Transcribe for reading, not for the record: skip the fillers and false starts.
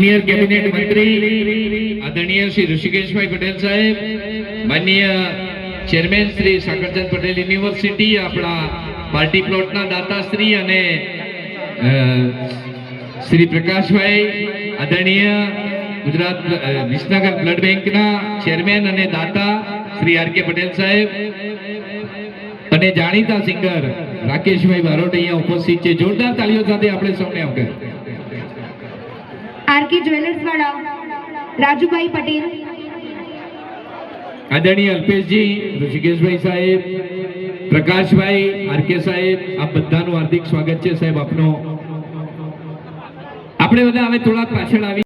Senior cabinet मंत्री आदरणीय श्री ऋषिकेशभाई पटेल साहेब, माननीय चेरमेन श्री साकरचंद पटेल यूनिवर्सिटी, अपना पार्टी प्लॉटना दाताश्री अने श्री प्रकाशभाई, आदरणीय गुजरात विसनगर ब्लड बेंकना चेरमेन अने दाता श्री आर के पटेल साहेब અને જાણીતા સિંગર રાકેશભાઈ બારોટ અહીંયા ઉપસ્થિત છે। જોરદાર તાળીઓ સાથે આપણે સૌને આવકાર। આરકે જ્વેલર્સ વાળા રાજુભાઈ પટેલ, આદરણીય અલ્પેશજી, ઋષિકેશભાઈ સાહેબ, પ્રકાશભાઈ, આરકે સાહેબ, આપ બધાનું હાર્દિક સ્વાગત છે સાહેબ આપનો। આપણે બધા હવે થોડા પાછળ આવી